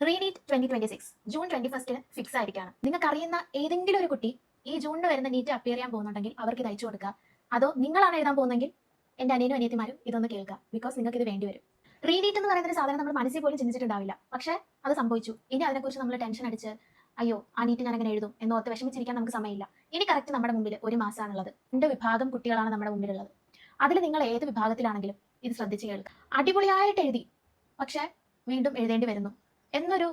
റീനീറ്റ് 2026 June 21 fix ആയിരിക്കാണ്. നിങ്ങൾക്ക് അറിയുന്ന ഏതെങ്കിലും ഒരു കുട്ടി ഈ ജൂണിന് വരുന്ന നീറ്റ് അപ്പിയർ ചെയ്യാൻ പോകുന്നുണ്ടെങ്കിൽ അവർക്ക് ഇത് അയച്ചു കൊടുക്കുക. അതോ നിങ്ങളാണ് എഴുതാൻ പോകുന്നെങ്കിൽ എന്റെ അനിയനും അനിയത്തിമാരും ഇതൊന്ന് കേൾക്കുക. ബിക്കോസ് നിങ്ങൾക്ക് ഇത് വേണ്ടിവരും. റീനീറ്റ് എന്ന് പറയുന്ന ഒരു സാധനം നമ്മൾ മനസ്സിൽ പോലും ചിന്തിച്ചിട്ടുണ്ടാവില്ല. പക്ഷേ അത് സംഭവിച്ചു. ഇനി അതിനെക്കുറിച്ച് നമ്മൾ ടെൻഷൻ അടിച്ച് അയ്യോ ആ നീറ്റ് ഞാൻ അങ്ങനെ എഴുതും എന്നോർത്ത് വിഷമിച്ചിരിക്കാൻ നമുക്ക് സമയമില്ല. ഇനി കറക്റ്റ് നമ്മുടെ മുമ്പിൽ ഒരു മാസമാണുള്ളത്. 2 വിഭാഗം കുട്ടികളാണ് നമ്മുടെ മുമ്പിലുള്ളത്. അതിൽ നിങ്ങൾ ഏത് വിഭാഗത്തിലാണെങ്കിലും ഇത് ശ്രദ്ധിച്ച് കേൾക്കുക. അടിപൊളിയായിട്ട് എഴുതി, പക്ഷേ വീണ്ടും എഴുതേണ്ടി വരുന്നു എന്നൊരു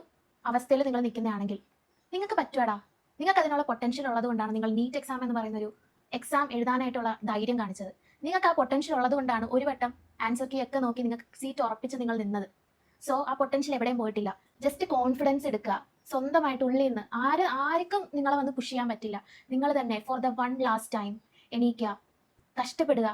അവസ്ഥയിൽ നിങ്ങൾ നിൽക്കുന്നതാണെങ്കിൽ നിങ്ങൾക്ക് പറ്റുവാടാ. നിങ്ങൾക്ക് അതിനുള്ള പൊട്ടൻഷ്യൽ ഉള്ളത് കൊണ്ടാണ് നിങ്ങൾ നീറ്റ് എക്സാം എന്ന് പറയുന്ന ഒരു എക്സാം എഴുതാനായിട്ടുള്ള ധൈര്യം കാണിച്ചത്. നിങ്ങൾക്ക് ആ പൊട്ടൻഷ്യൽ ഉള്ളത് കൊണ്ടാണ് ഒരു വട്ടം ആൻസർ കീ ഒക്കെ നോക്കി നിങ്ങൾക്ക് സീറ്റ് ഉറപ്പിച്ച് നിങ്ങൾ നിന്നത്. സോ ആ പൊട്ടൻഷ്യൽ എവിടെയും പോയിട്ടില്ല. ജസ്റ്റ് കോൺഫിഡൻസ് എടുക്കുക. സ്വന്തമായിട്ട് ഉള്ളിൽ നിന്ന് ആർക്കും നിങ്ങളെ വന്ന് പുഷ് ചെയ്യാൻ പറ്റില്ല. നിങ്ങൾ തന്നെ for the one last time എണീക്കുക, കഷ്ടപ്പെടുക.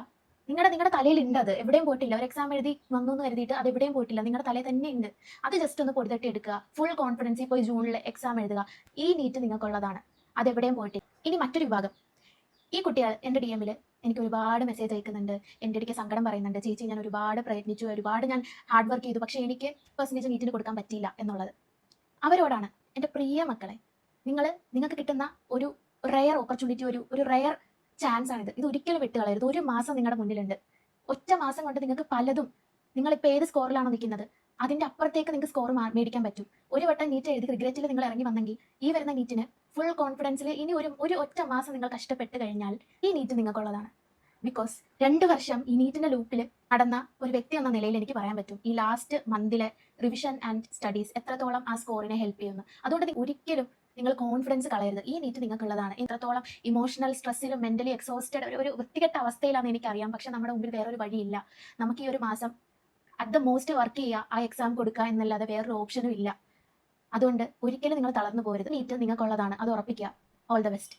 നിങ്ങളുടെ തലയിൽ ഉണ്ട്, അത് എവിടെയും പോയിട്ടില്ല. ഒരു എക്സാം എഴുതി വന്നു എന്ന് കരുതിയിട്ട് അത് എവിടെയും പോയിട്ടില്ല. നിങ്ങളുടെ തലയിൽ തന്നെ ഉണ്ട്. അത് ജസ്റ്റ് ഒന്ന് പൊടിതട്ടി എടുക്കുക. ഫുൾ കോൺഫിഡൻസിൽ പോയി ജൂണിൽ എക്സാം എഴുതുക. ഈ നീറ്റ് നിങ്ങൾക്കുള്ളതാണ്, അത് എവിടെയും പോയിട്ടില്ല. ഇനി മറ്റൊരു വിഭാഗം, ഈ കുട്ടികൾ എൻ്റെ DM എനിക്ക് ഒരുപാട് മെസ്സേജ് അയക്കുന്നുണ്ട്, എൻ്റെ ഇടയ്ക്ക് സങ്കടം പറയുന്നുണ്ട്. ചേച്ചി ഞാൻ ഒരുപാട് പ്രയത്നിച്ചു, ഒരുപാട് ഞാൻ ഹാർഡ് വർക്ക് ചെയ്തു, പക്ഷേ എനിക്ക് പെർസെൻറ്റേജ് നീറ്റിന് കൊടുക്കാൻ പറ്റിയില്ല എന്നുള്ളത്. അവരോടാണ് എൻ്റെ പ്രിയ മക്കളെ, നിങ്ങൾക്ക് കിട്ടുന്ന ഒരു റെയർ ഓപ്പർച്യൂണിറ്റി, ഒരു റെയർ ചാൻസ് ആണിത്. ഇത് ഒരിക്കലും വിട്ടുകളയരുത്. 1 മാസം നിങ്ങളുടെ മുന്നിലുണ്ട്. ഒറ്റ മാസം കൊണ്ട് നിങ്ങൾക്ക് പലതും, നിങ്ങളിപ്പോൾ ഏത് സ്കോറിലാണോ നിൽക്കുന്നത് അതിൻ്റെ അപ്പുറത്തേക്ക് നിങ്ങൾക്ക് സ്കോർ മേടിക്കാൻ പറ്റും. ഒരു വട്ടം നീറ്റ് എഴുതി റിഗ്രറ്റിൽ നിങ്ങൾ ഇറങ്ങി വന്നെങ്കിൽ ഈ വരുന്ന നീറ്റിന് ഫുൾ കോൺഫിഡൻസിൽ ഇനി ഒരു ഒറ്റ മാസം നിങ്ങൾ കഷ്ടപ്പെട്ട് കഴിഞ്ഞാൽ ഈ നീറ്റ് നിങ്ങൾക്കുള്ളതാണ്. ബിക്കോസ് 2 വർഷം ഈ നീറ്റിന്റെ ലൂപ്പിൽ നടന്ന ഒരു വ്യക്തി എന്ന നിലയിൽ എനിക്ക് പറയാൻ പറ്റും ഈ ലാസ്റ്റ് മന്തിലെ റിവിഷൻ ആൻഡ് സ്റ്റഡീസ് എത്രത്തോളം ആ സ്കോറിനെ ഹെൽപ്പ് ചെയ്യുന്നു. അതുകൊണ്ട് ഒരിക്കലും നിങ്ങൾ കോൺഫിഡൻസ് കളയരുത്. ഈ നീറ്റ് നിങ്ങൾക്കുള്ളതാണ്. എത്രത്തോളം ഇമോഷണൽ സ്ട്രെസ്സിലും മെന്റലി എക്സോസ്റ്റഡ് ഒരു വൃത്തികെട്ട അവസ്ഥയിലാണെന്ന് എനിക്കറിയാം. പക്ഷെ നമ്മുടെ മുമ്പിൽ വേറൊരു വഴിയില്ല. നമുക്ക് ഈ ഒരു മാസം അറ്റ് ദ മോസ്റ്റ് വർക്ക് ചെയ്യുക, ആ എക്സാം കൊടുക്കുക എന്നല്ലാതെ വേറൊരു ഓപ്ഷനും ഇല്ല. അതുകൊണ്ട് ഒരിക്കലും നിങ്ങൾ തളർന്നു പോകരുത്. നീറ്റ് നിങ്ങൾക്കുള്ളതാണ്, അത് ഉറപ്പിക്കുക. All the best.